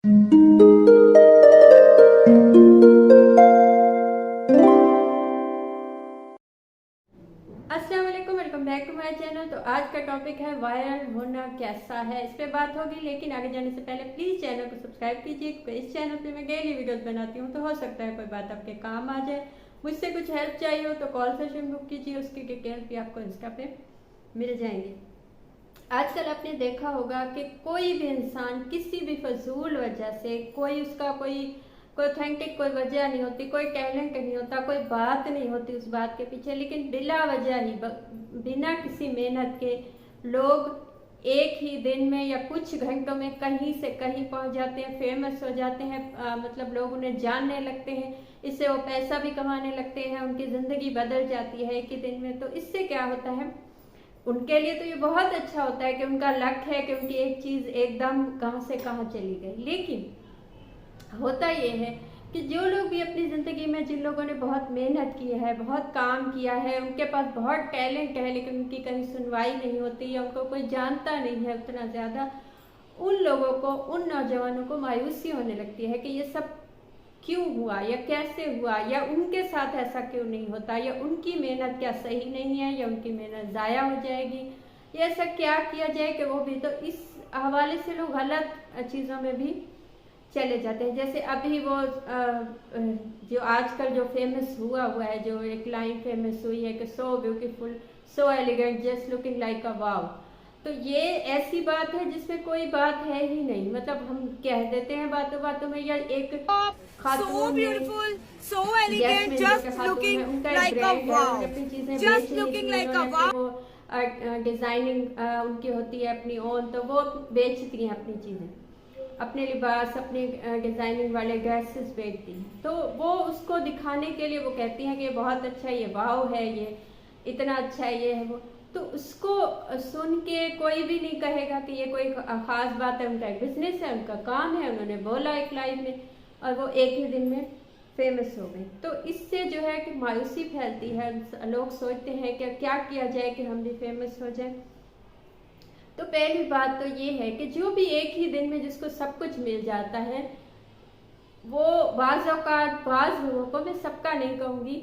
अस्सलाम वालेकुम, welcome back to my channel. तो आज का टॉपिक है वायरल होना कैसा है, इस पे बात होगी। लेकिन आगे जाने से पहले प्लीज चैनल को सब्सक्राइब कीजिए, क्योंकि इस चैनल पे मैं डेली वीडियोस बनाती हूँ, तो हो सकता है कोई बात आपके काम आ जाए। मुझसे कुछ हेल्प चाहिए हो तो कॉल सेशन बुक कीजिए, उसकी डिटेल्स भी आपको इंस्टा पे मिल जाएंगी। आजकल आपने देखा होगा कि कोई भी इंसान किसी भी फजूल वजह से, कोई उसका कोई ऑथेंटिक कोई वजह नहीं होती, कोई टैलेंट नहीं होता, कोई बात नहीं होती उस बात के पीछे, लेकिन बिला वजह ही बिना किसी मेहनत के लोग एक ही दिन में या कुछ घंटों में कहीं से कहीं पहुंच जाते हैं, फेमस हो जाते हैं। मतलब लोग उन्हें जानने लगते हैं, इससे वो पैसा भी कमाने लगते हैं, उनकी ज़िंदगी बदल जाती है एक ही दिन में। तो इससे क्या होता है, उनके लिए तो ये बहुत अच्छा होता है कि उनका लक है कि उनकी एक चीज़ एकदम कहाँ से कहाँ चली गई। लेकिन होता ये है कि जो लोग भी अपनी ज़िंदगी में, जिन लोगों ने बहुत मेहनत की है, बहुत काम किया है, उनके पास बहुत टैलेंट है, लेकिन उनकी कहीं सुनवाई नहीं होती या उनको कोई जानता नहीं है उतना ज़्यादा, उन लोगों को, उन नौजवानों को मायूसी होने लगती है कि ये सब क्यों हुआ या कैसे हुआ, या उनके साथ ऐसा क्यों नहीं होता, या उनकी मेहनत क्या सही नहीं है, या उनकी मेहनत ज़ाया हो जाएगी, या ऐसा क्या किया जाए कि वो भी। तो इस हवाले से लोग गलत चीज़ों में भी चले जाते हैं। जैसे अभी वो जो आजकल जो फेमस हुआ है, जो एक लाइन फेमस हुई है कि so beautiful, so elegant, just looking like a wow. तो ये ऐसी बात है जिसमें कोई बात है ही नहीं। मतलब हम कह देते हैं बातों बातों में, या एक So beautiful, so elegant, just just खातून है, looking उनका एक like a ब्रांड है, उन्होंने wow. अपनी चीज़ें Just बेचनी looking थी, like a उन्होंने wow. अपनी वो डिज़ाइनिंग उनकी होती है अपनी ओन, तो वो बेचती हैं अपनी चीज़ें, अपने लिबास, अपने डिज़ाइनिंग वाले ड्रेसेस बेचती हैं। तो वो उसको दिखाने के लिए वो कहती हैं कि ये बहुत अच्छा है, ये वाव है, ये इतना अच्छा है, ये है वो। तो उसको सुन के कोई भी नहीं कहेगा कि ये कोई ख़ास बात है। उनका एक बिजनेस है, उनका काम है, उन्होंने बोला एक लाइन में और वो एक ही दिन में फेमस हो गई। तो इससे जो है कि मायूसी फैलती है, लोग सोचते हैं कि क्या किया जाए कि हम भी फेमस हो जाए। तो पहली बात तो ये है कि जो भी एक ही दिन में जिसको सब कुछ मिल जाता है, वो बाज़ औक़ात, बाज़ लोगों को, मैं सबका नहीं कहूँगी,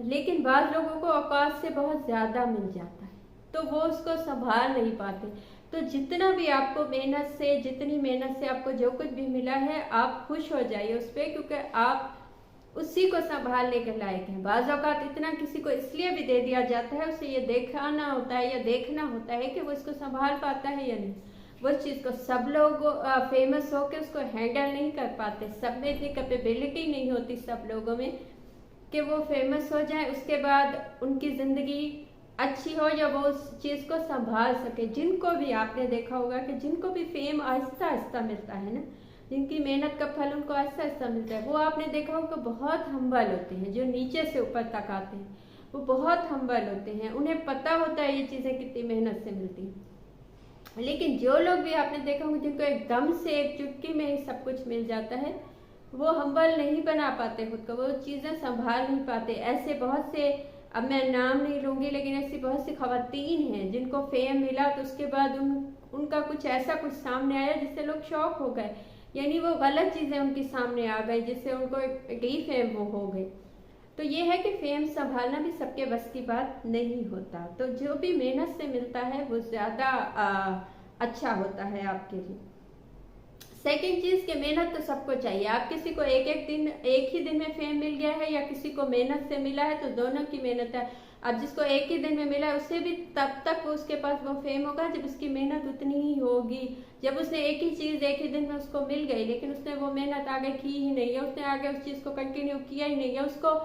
लेकिन बाज़ लोगों को औकात से बहुत ज़्यादा मिल जाता है, तो वो उसको संभाल नहीं पाते। तो जितना भी आपको मेहनत से, जितनी मेहनत से आपको जो कुछ भी मिला है, आप खुश हो जाइए उस पर, क्योंकि आप उसी को संभालने के लायक हैं। बाज़ औक़ात इतना किसी को इसलिए भी दे दिया जाता है, उसे ये दिखाना होता है या देखना होता है कि वो इसको संभाल पाता है या नहीं। वो चीज़ को सब लोग फेमस होकर उसको हैंडल नहीं कर पाते, सब में इतनी कैपेबिलिटी नहीं होती सब लोगों में कि वो फेमस हो जाए, उसके बाद उनकी ज़िंदगी अच्छी हो या वो उस चीज़ को संभाल सके। जिनको भी आपने देखा होगा कि जिनको भी फेम आहिस्ता आहिस्ता मिलता है ना, जिनकी मेहनत का फल उनको आहिस्ता आहिस्ता मिलता है, वो आपने देखा होगा बहुत हम्बल होते हैं। जो नीचे से ऊपर तक आते हैं वो बहुत हम्बल होते हैं, उन्हें पता होता है ये चीज़ें कितनी मेहनत से मिलती हैं। लेकिन जो लोग भी आपने देखा होगा जिनको एकदम से एक चुटकी में ही सब कुछ मिल जाता है, वो हम्बल नहीं बना पाते खुद को, वो चीज़ें संभाल नहीं पाते। ऐसे बहुत से, अब मैं नाम नहीं लूँगी, लेकिन ऐसी बहुत सी खवातीन हैं जिनको फेम मिला तो उसके बाद उनका कुछ ऐसा कुछ सामने आया जिससे लोग शॉक हो गए, यानी वो गलत चीज़ें उनके सामने आ गई जिससे उनको एक डी फेम वो हो गई। तो ये है कि फेम संभालना भी सबके बस की बात नहीं होता। तो जो भी मेहनत से मिलता है वो ज़्यादा अच्छा होता है आपके लिए। सेकेंड चीज़ कि मेहनत तो सबको चाहिए। आप किसी को एक ही दिन में फेम मिल गया है, या किसी को मेहनत से मिला है, तो दोनों की मेहनत है। अब जिसको एक ही दिन में मिला है उससे भी तब तक उसके पास वो फेम होगा जब उसकी मेहनत उतनी ही होगी। जब उसने एक ही चीज़ एक ही दिन में उसको मिल गई, लेकिन उसने वो मेहनत आगे की ही नहीं है, उसने आगे उस चीज़ को कंटिन्यू किया ही नहीं है, उसको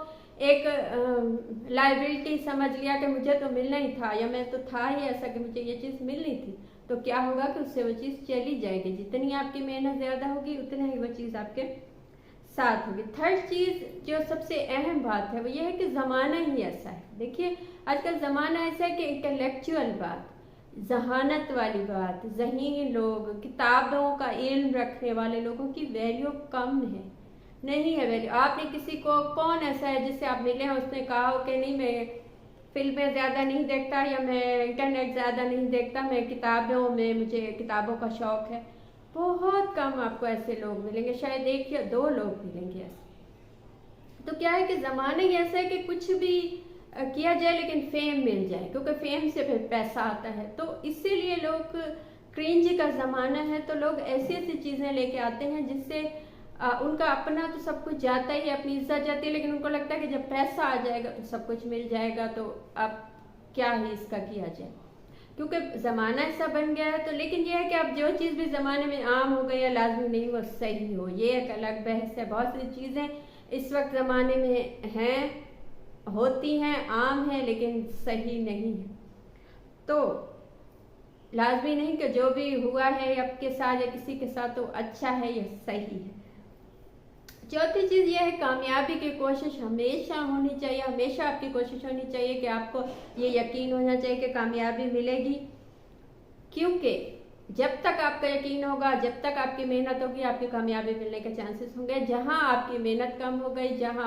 एक लाइबिलिटी समझ लिया कि मुझे तो मिलना ही था, या मैं तो था ही ऐसा कि मुझे ये चीज़ मिलनी थी, तो क्या होगा कि उससे वो चीज़ चली जाएगी। जितनी आपकी मेहनत ज़्यादा होगी उतना ही वो चीज़ आपके साथ होगी। थर्ड चीज़ जो सबसे अहम बात है वो ये है कि ज़माना ही ऐसा है। देखिए आजकल ज़माना ऐसा है कि इंटेलेक्चुअल बात, जहानत वाली बात, ज़हीन लोग, किताबों का इल्म रखने वाले लोगों की वैल्यू कम है, नहीं है वैल्यू। आपने किसी को, कौन ऐसा है जिससे आप मिले हैं उसने कहा हो कि नहीं मैं फिल्में ज़्यादा नहीं देखता, या मैं इंटरनेट ज़्यादा नहीं देखता, मैं किताबों में, मुझे किताबों का शौक़ है। बहुत कम आपको ऐसे लोग मिलेंगे, शायद 1 या 2 लोग मिलेंगे ऐसे। तो क्या है कि ज़माना ही ऐसा है कि कुछ भी किया जाए लेकिन फेम मिल जाए, क्योंकि फेम से फिर पैसा आता है। तो इसीलिए लोग, क्रिंज का ज़माना है तो लोग ऐसी ऐसी चीज़ें लेके आते हैं जिससे उनका अपना तो सब कुछ जाता ही है, अपनी इज्जत जाती है, लेकिन उनको लगता है कि जब पैसा आ जाएगा तो सब कुछ मिल जाएगा, तो अब क्या ही इसका किया जाए, क्योंकि ज़माना ऐसा बन गया है। तो लेकिन यह है कि अब जो चीज़ भी ज़माने में आम हो गई या लाजमी नहीं वो सही हो, ये एक अलग बहस है। बहुत सी चीज़ें इस वक्त ज़माने में हैं, होती हैं, आम है, लेकिन सही नहीं है। तो लाजमी नहीं कि जो भी हुआ है आपके साथ या किसी के साथ तो अच्छा है या सही है। चौथी चीज़ यह है, कामयाबी की कोशिश हमेशा होनी चाहिए। हमेशा आपकी कोशिश होनी चाहिए कि आपको ये यकीन होना चाहिए कि कामयाबी मिलेगी, क्योंकि जब तक आपका यकीन होगा, जब तक आपकी मेहनत होगी, आपकी कामयाबी मिलने के चांसेस होंगे। जहां आपकी मेहनत कम हो गई, जहां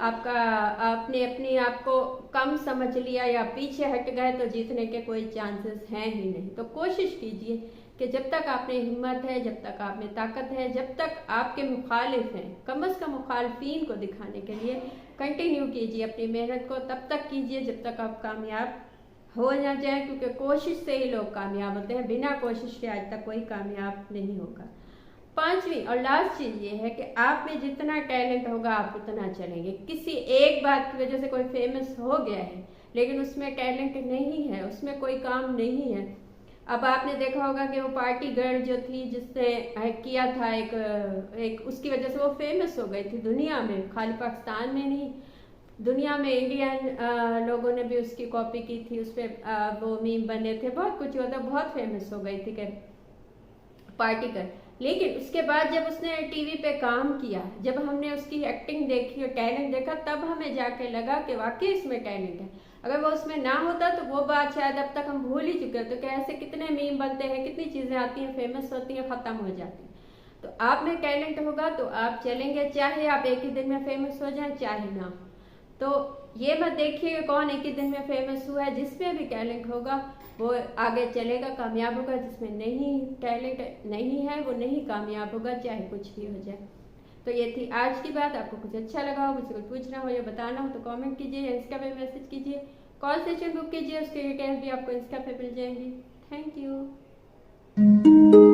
आपने अपने आप को कम समझ लिया या पीछे हट गए, तो जीतने के कोई चांसेस हैं ही नहीं। तो कोशिश कीजिए कि जब तक आप में हिम्मत है, जब तक आप में ताकत है, जब तक आपके मुखालिफ हैं, कम अज़ कम मुखालिफिन को दिखाने के लिए कंटिन्यू कीजिए अपनी मेहनत को, तब तक कीजिए जब तक आप कामयाब हो ना जाए, क्योंकि कोशिश से ही लोग कामयाब होते हैं। बिना कोशिश के आज तक कोई कामयाब नहीं होगा। 5वीं और लास्ट चीज़ ये है कि आप में जितना टैलेंट होगा आप उतना चलेंगे। किसी एक बात की वजह से कोई फेमस हो गया है लेकिन उसमें टैलेंट नहीं है, उसमें कोई काम नहीं है। अब आपने देखा होगा कि वो पार्टी गर्ल जो थी, जिसने किया था एक उसकी वजह से वो फेमस हो गई थी दुनिया में, खाली पाकिस्तान में नहीं, दुनिया में। इंडियन लोगों ने भी उसकी कॉपी की थी, उस पर वो मीम बने थे, बहुत कुछ हुआ था, बहुत फेमस हो गई थी पार्टी गर्ल। लेकिन उसके बाद जब उसने टीवी पे काम किया, जब हमने उसकी एक्टिंग देखी और टैलेंट देखा, तब हमें जाके लगा कि वाकई इसमें टैलेंट है। अगर वो उसमें ना होता तो वो बात शायद अब तक हम भूल ही चुके होते कि ऐसे कितने मीम बनते हैं, कितनी चीज़ें आती हैं, फेमस होती हैं, ख़त्म हो जाती हैं। तो आप में टैलेंट होगा तो आप चलेंगे, चाहे आप एक ही दिन में फेमस हो जाएं, चाहे ना। तो ये मत देखिए कौन एक ही दिन में फेमस हुआ है। जिसमें भी टैलेंट होगा वो आगे चलेगा, कामयाब होगा। जिसमें नहीं टैलेंट नहीं है वो नहीं कामयाब होगा, चाहे कुछ भी हो जाए। तो ये थी आज की बात। आपको कुछ अच्छा लगा हो, मुझसे कुछ पूछना हो या बताना हो तो कमेंट कीजिए या इंस्टा पे मैसेज कीजिए, कॉल सेशन बुक कीजिए, उसके डिटेल्स भी आपको इंस्टा पे मिल जाएंगी। Thank you.